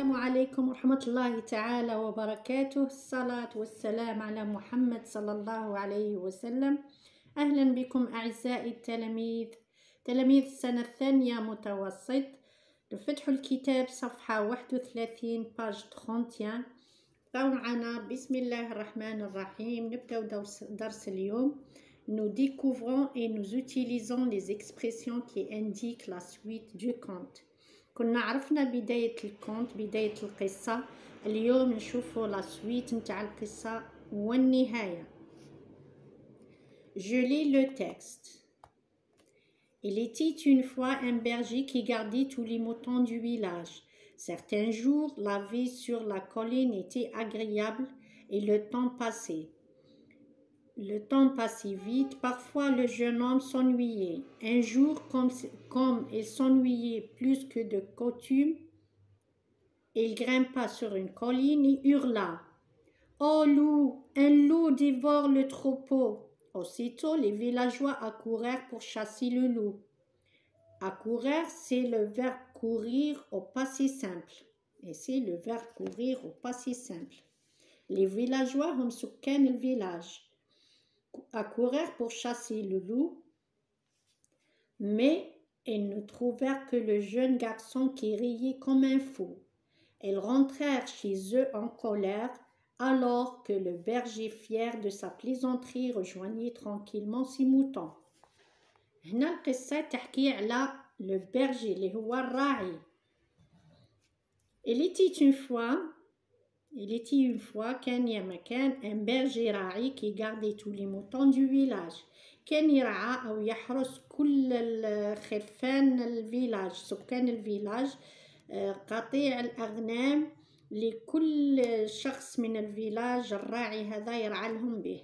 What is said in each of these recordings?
السلام عليكم ورحمة الله تعالى وبركاته. الصلاة والسلام على محمد صلى الله عليه وسلم. أهلا بكم أعزائي التلاميذ، تلاميذ السنة الثانية متوسط. نفتحوا الكتاب صفحة 31 باج 31. بقاو معنا بسم الله الرحمن الرحيم. نبداو درس اليوم. Nous découvrons et nous utilisons les expressions qui indiquent la suite du conte. كنا عرفنا بداية الكونت، بداية القصة. اليوم نشوفوا لا سويت نتاع القصة والنهاية. Je lis le texte. Il était une fois un berger qui gardait tous les moutons du village. Certains jours, la vie sur la colline était agréable et le temps passait. Le temps passait vite, parfois le jeune homme s'ennuyait. Un jour, comme il s'ennuyait plus que de coutume, il grimpa sur une colline et hurla. « Oh loup, un loup dévore le troupeau !» Aussitôt, les villageois accoururent pour chasser le loup. Accourir, c'est le verbe courir au passé simple. Et c'est le verbe courir au passé simple. Les villageois هم سكان الفيلاج. Accoururent pour chasser le loup, mais ils ne trouvèrent que le jeune garçon qui riait comme un fou. Ils rentrèrent chez eux en colère, alors que le berger, fier de sa plaisanterie, rejoignait tranquillement ses moutons. هنا القصة تحكي على le berger اللي هو الراعي. Il était une fois كان يا مكان un berger راعي qui gardait tous les moutons du village. كان يرعى أو يحرس كل الخرفان الفيلاج، سكان الفيلاج، قطيع الأغنام لكل شخص من الفيلاج. الراعي هذا يرعى لهم به.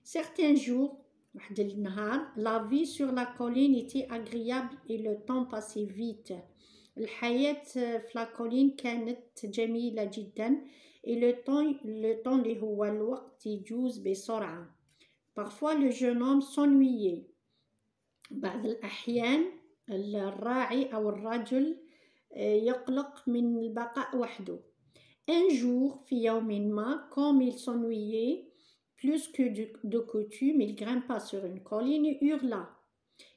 Certains jours، واحد النهار، la vie sur la colline était agréable et le temps passait vite. الحياة في la colline كانت جميلة جدا et le temps اللي هو الوقت يجوز بسرعة. Parfois le jeune homme s'ennuyait. بعض الأحيان الراعي أو الرجل يقلق من البقاء وحده. Un jour، في يوم ما، comme il s'ennuyait plus que de coutume, il grimpa sur une colline et hurla.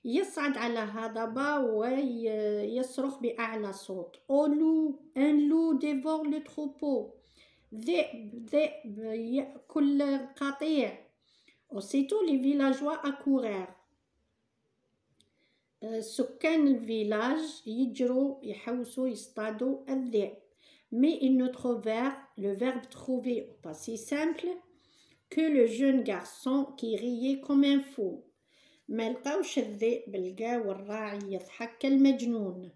يصعد على هضبة ويصرخ بأعلى صوت. Oh loup, un loup dévore le troupeau. ذئب يأكل القطيع. Aussitôt les villageois accoururent. سكان الفيلاج يجروا يحوسوا يصطادوا الذئب. Mais ils ne trouvèrent, le verbe trouver au passé simple, que le jeune garçon qui riait comme un fou. ما لقاوش الذئب، لقاو الراعي يضحك كالمجنون.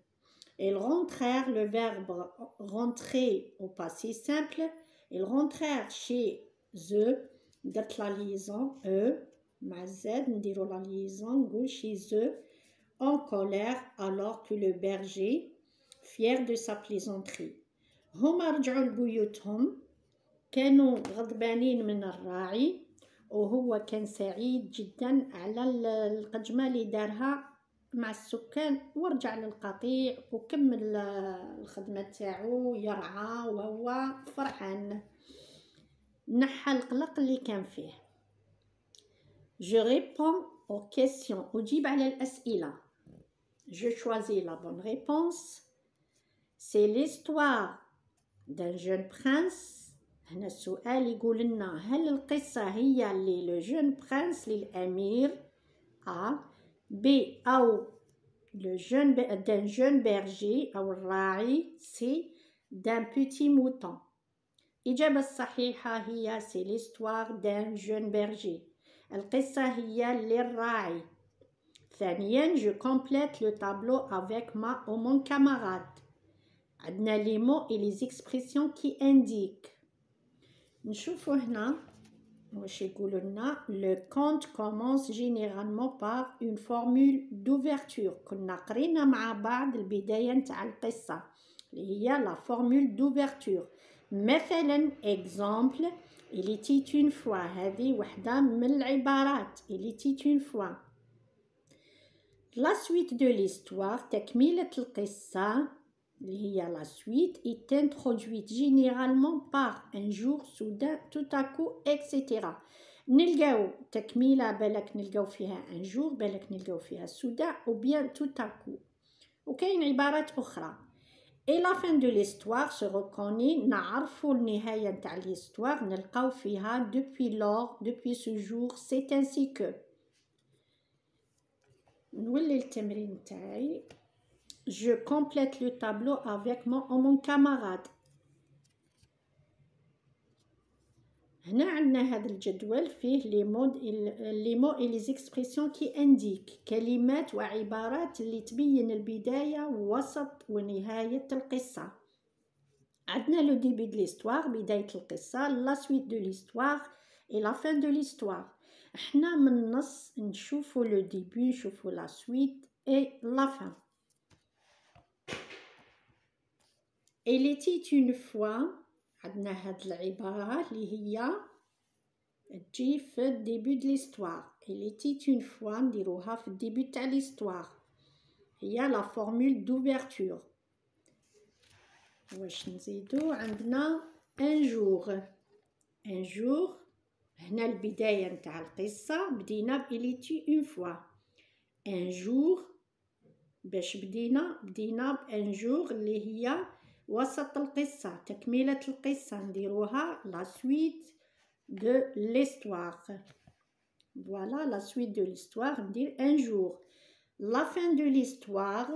Ils rentrèrent, le verbe rentrer au passé simple. Ils rentrèrent chez eux. درت la liaison eux مع الزاد نديرو la liaison نقول chez eux en colère alors que le berger, fier de sa plaisanterie. هما رجعوا لبيوتهم، كانوا غضبانين من الراعي وهو كان سعيد جدا على القجمة اللي دارها مع السكان، ورجع للقطيع وكمل الخدمة تاعو يرعى وهو فرحان، نحى القلق اللي كان فيه. Je réponds aux questions. أجيب على الأسئلة. Je choisis la bonne réponse. C'est l'histoire d'un jeune prince. هنا السؤال يقول لنا هل القصة هي اللي لو جون برانس للأمير A. B. أو le jeune d'un jeune berger أو الراعي C. d'un petit mouton. الإجابة الصحيحة هي c'est l'histoire d'un jeune berger. القصة هي للراعي. ثانيا je complète le tableau avec ma ou mon camarade. عندنا les mots et les expressions qui indiquent. نشوفوا هنا واش يقولوا لنا. Le conte commence généralement par une formule d'ouverture. كنا قرينا مع بعض البداية نتاع القصة اللي هي la formule d'ouverture. مثلا exemple il était une fois. هذه وحدة من العبارات. il était une fois. La suite de l'histoire، تكملة القصة. اللي هي la suite est introduite généralement par un jour soudain tout à coup etc. نلقاو تكميلة بالك نلقاو فيها un jour بالك نلقاو فيها soudain ou bien tout à coup. وكاين عبارات أخرى. Et la fin de l'histoire se reconnaît, نعرفوا النهاية نتاع l'histoire نلقاو فيها depuis lors, depuis ce jour, c'est ainsi que. نولي التمرين نتاعي. Je complète le tableau avec mon camarade. هنا عندنا هذا الجدول فيه les mots et les expressions qui indiquent كلمات وعبارات اللي تبين البداية ووسط ونهاية القصة. عندنا le début de l'histoire بداية القصة, la suite de l'histoire et la fin de l'histoire. احنا من النص نشوفوا le début, نشوفوا la suite et la fin. Il était une fois, عندنا هاد العبارة اللي هي تجي في الديبي de l'histoire. Il était une fois نديروها في الديبي تاع l'histoire. هي la formule d'ouverture. واش نزيدو عندنا un jour. Un jour هنا البداية نتاع القصة بدينا ب il était une fois. Un jour باش بدينا ب un jour اللي هي وسط القصة, تكملة القصة نديروها la suite de l'histoire. Voilà la suite de l'histoire, ندير un jour. La fin de l'histoire,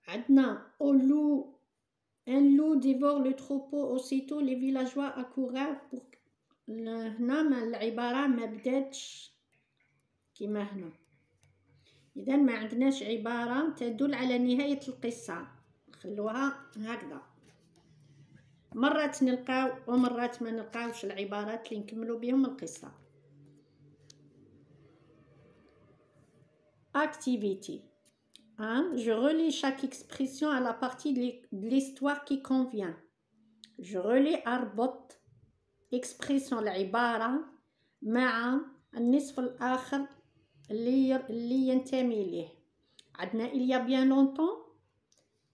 عندنا un loup dévore le troupeau, aussitôt les villageois accoururent pour هنا العبارة ما بداتش كيما هنا. إذا ما عندناش عبارة تدل على نهاية القصة, نخلوها هكذا. مرات نلقاو ومرات ما نلقاوش العبارات اللي نكملوا بهم القصة. Activité 1. Je relis chaque expression à la partie de l'histoire qui convient. Je relis أربط expression العبارة مع النصف الآخر اللي ينتمي ليه. عندنا il y a bien longtemps,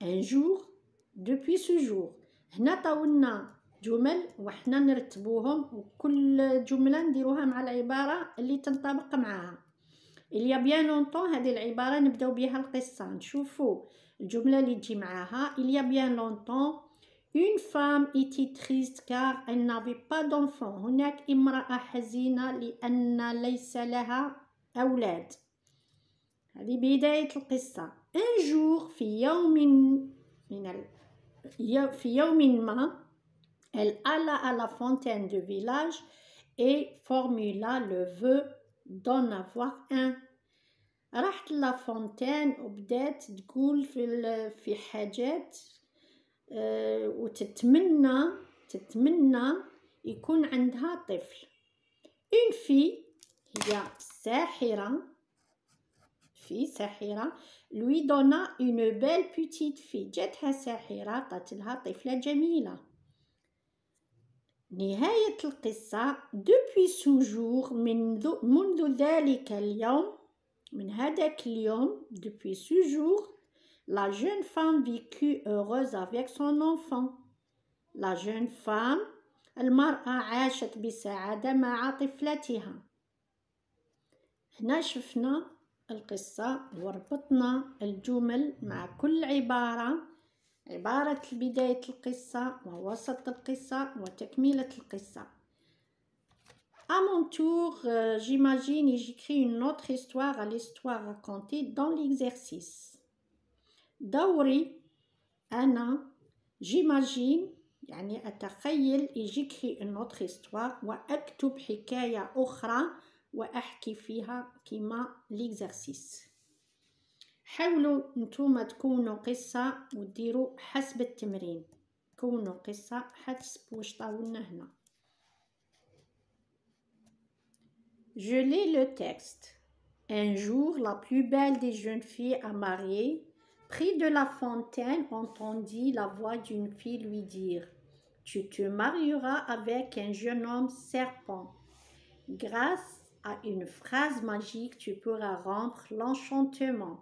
un jour, depuis ce jour. هنا طولنا جمل وحنا نرتبوهم وكل جملة نديروها مع العبارة اللي تنطبق معها. il y a bien longtemps هذه العبارة نبداو بها القصة, نشوفوا الجملة اللي تجي معاها. il y a bien longtemps une femme était triste car elle n'avait pas d'enfant. هناك امرأة حزينة لأن ليس لها أولاد. هذه بداية القصة. un jour في يوم ما elle alla à la fontaine du village et formula le vœu d'en avoir un. راحت لا فونتين وبدات تقول في حاجات وتتمنى يكون عندها طفل. une fille هي ساحرة lui donna une belle petite fille. جاتها ساحرة عطات لها طفلة جميلة. نهاية القصة depuis ce jour منذ ذلك اليوم, من هذاك اليوم depuis ce jour, la jeune femme vécut heureuse avec son enfant. la jeune femme المرأة عاشت بسعادة مع طفلتها. هنا شفنا القصة وربطنا الجمل مع كل عبارة بداية القصة ووسط القصة وتكملة القصة. À mon tour, j'imagine et j'écris une autre histoire à l'histoire racontée dans l'exercice. دوري أنا j'imagine يعني أتخيل et j'écris une autre histoire وأكتب حكاية أخرى وأحكي فيها كما l'exercice. حاولوا نتوما تكونوا قصة وديروا حسب التمرين, كونوا قصة حسب واش طاولنا هنا. Je lis le texte. Un jour, la plus belle des jeunes filles à marier, près de la fontaine, entendit la voix d'une fille lui dire « Tu te marieras avec un jeune homme serpent. Grâce à une phrase magique, tu pourras rompre l'enchantement. »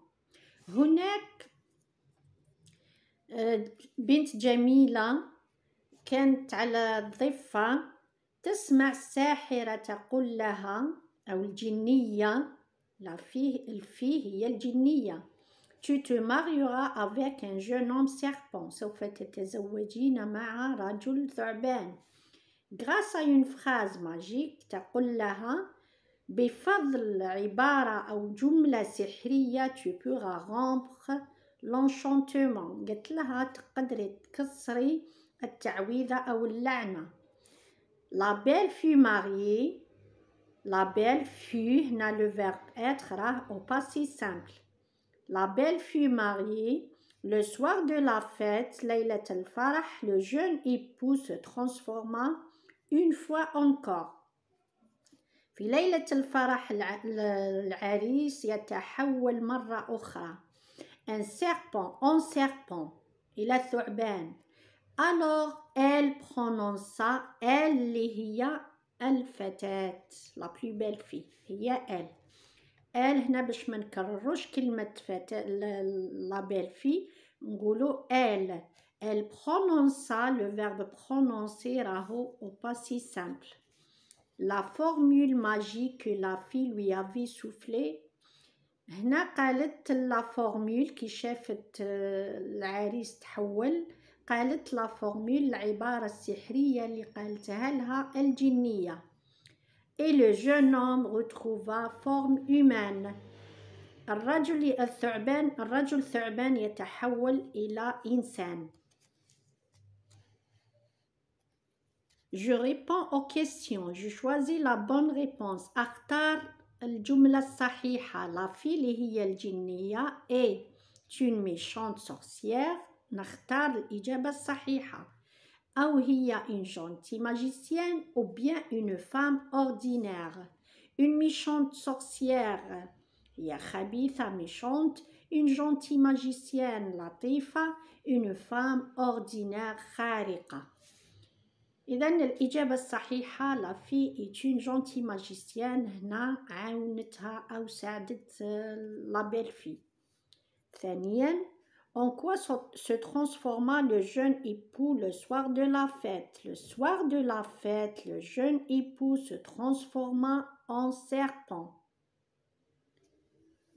هناك بنت جميلة كانت على الضفة تسمع الساحرة تقول لها أو الجنية، لا الفيه هي الجنية، tu te marieras avec un jeune homme serpent، سوف تتزوجين مع رجل ثعبان. grâce à une phrase magique تقول لها بفضل عبارة أو جملة سحرية tu pourras rompre l'enchantement، قلت لها تقدري تكسري التعويذة أو اللعنة. la belle fut mariée، la belle fut هنا le verbe être راه au passé simple. la belle fut mariée le soir de la fête ليلة الفرح le jeune époux se transforma une fois encore. في ليلة الفرح العريس يتحول مرة أخرى un serpent en serpent إلى ثعبان. alors elle prononça elle اللي هي الفتاة la plus belle fille هي elle. elle هنا باش ما نكرروش كلمة فتاة la belle fille نقولوا elle prononça le verbe prononcer راهو au passé simple. la formule magique que la fille lui avait soufflée هنا قالت لا فورمول كي شافت العريس تحول قالت لا فورمول العبارة السحرية اللي قالتها لها الجنية. et le jeune homme retrouva forme humaine. الرجل الثعبان يتحول إلى إنسان. je réponds aux questions je choisis la bonne réponse. أختار الجملة الصحيحة. la fille اللي هي الجنية est une méchante sorcière. نختار الإجابة الصحيحة. أو هي une gentille magicienne ou bien une femme ordinaire. une méchante sorcière هي خبيثة méchante. une gentille magicienne لطيفة. une femme ordinaire خارقة. إذن الإجابة الصحيحة la fille est une gentille magicienne. هنا عاونتها أو ساعدت la belle fille. ثانيا en quoi se transforma le jeune époux le soir de la fête. le soir de la fête le jeune époux se transforma en serpent.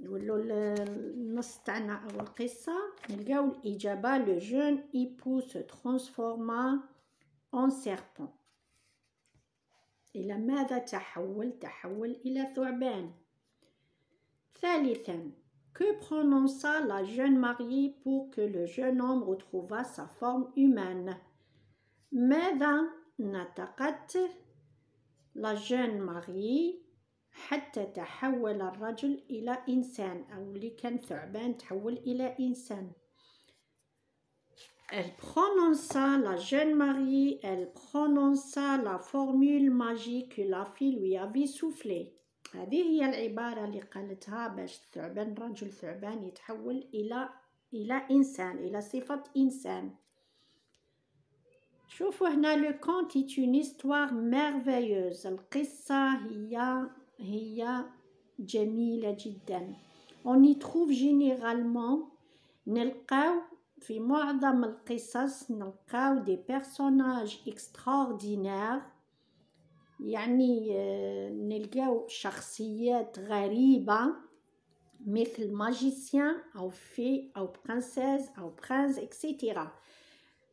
نقولوا النص تاعنا أو القصة نلقاو الإجابة le jeune époux se transforma en serpent. إلى ماذا تحول؟ تحول إلى ثعبان. ثالثا que prononça la jeune mariée pour que le jeune homme retrouvât sa forme humaine. ماذا نطقت la jeune mariée حتى تحول الرجل إلى إنسان أو اللي كان ثعبان تحول إلى إنسان. elle prononça la jeune mariée elle prononça la formule magique que la fille lui avait soufflée. هذه هي العبارة اللي قالتها باش الثعبان رجل ثعبان يتحول إلى إنسان إلى صفة إنسان. شوفوا هنا le conte est une histoire merveilleuse. القصة هي جميلة جدا. on y trouve généralement نلقاو في معظم القصص نلقاو des personnages extraordinaires يعني نلقاو شخصيات غريبة مثل ماجيسيان أو في أو برنسيس أو برنس إكسيتيرا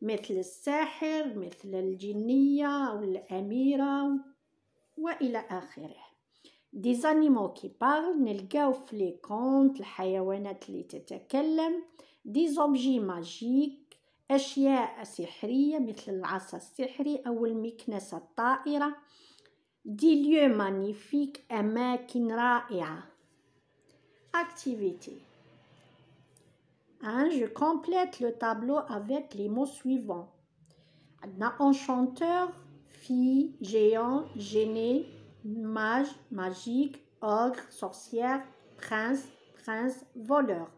مثل الساحر مثل الجنية أو الأميرة وإلى آخره. des animaux qui parlent نلقاو في لي كونت الحيوانات اللي تتكلم. des objets magiques أشياء سحرية مثل العصا السحري أو المكنسة الطائرة. des lieux magnifiques أماكن رائعة. activité 1. je complète le tableau avec les mots suivants. عندنا enchanteur, fille, géant, gêné, mage, magique, ogre, sorcière, prince, voleur.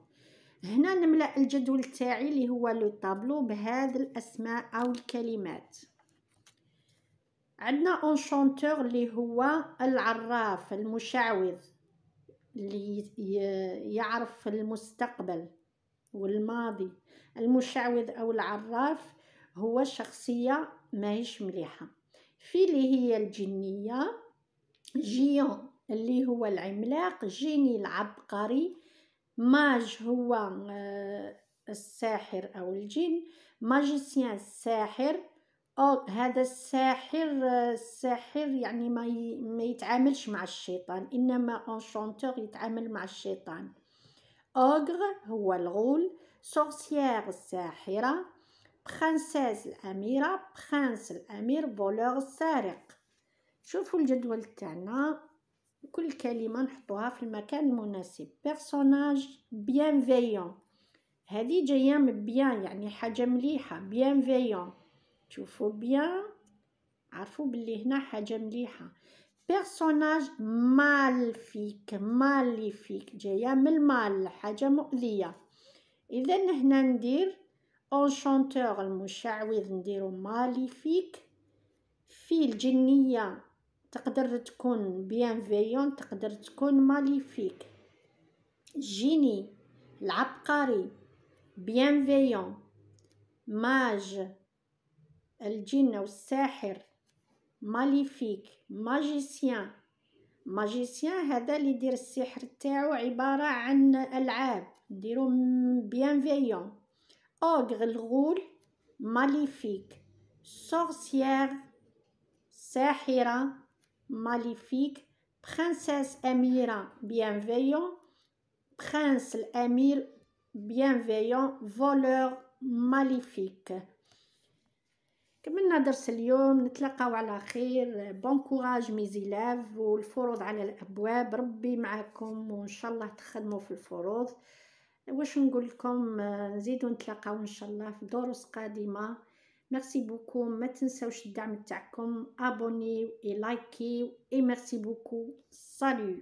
هنا نملأ الجدول تاعي اللي هو لو طابلو بهذه الأسماء أو الكلمات. عندنا enchanteur اللي هو العراف المشعوذ اللي يعرف المستقبل والماضي. المشعوذ أو العراف هو شخصية ماهيش مليحة. في اللي هي الجنية، جيون اللي هو العملاق، جيني العبقري، ماج هو الساحر أو الجن، ماجيسيان الساحر. أو هذا الساحر، الساحر يعني ما يتعاملش مع الشيطان، إنما انشانتور يتعامل مع الشيطان. أوغر هو الغول، سورسيير الساحرة، برانسيس الأميرة، برانس الأمير، فولور السارق. شوفوا الجدول تاعنا، كل كلمة نحطوها في المكان المناسب. بيرسوناج بيانفيون، هذه جاية من بيان يعني حاجة مليحة، بيانفيون. شوفوا بيان، عرفوا باللي هنا حاجة مليحة. بيرسوناج مالفيك، ماليفيك جاية من المال، حاجة مؤذية. إذا هنا ندير انشانتور المشعوذ نديرو ماليفيك. في الجنية تقدر تكون بيانفيون، تقدر تكون ماليفيك. جيني العبقري بيانفيون. ماج الجن أو الساحر ماليفيك. ماجيسيان، ماجيسيان هذا اللي يدير السحر تاعو عبارة عن ألعاب، نديرو بيانفيون. أوغر الغول ماليفيك. سورسيير ساحرة ماليفيك. برانسيس أميرة بيانفيون. برانس الأمير بيانفيون. فولور ماليفيك. كملنا درس اليوم، نتلاقاو على خير. بون كوراج ميزيلاف، والفروض على الأبواب، ربي معاكم وإن شاء الله تخدموا في الفروض. واش نقول لكم، نزيدو نتلاقاو إن شاء الله في دروس قادمة. ميرسي بوكو، ما تنساوش الدعم تاعكم، ابونيو اي لايكيو اي ميرسي بوكو. سالو.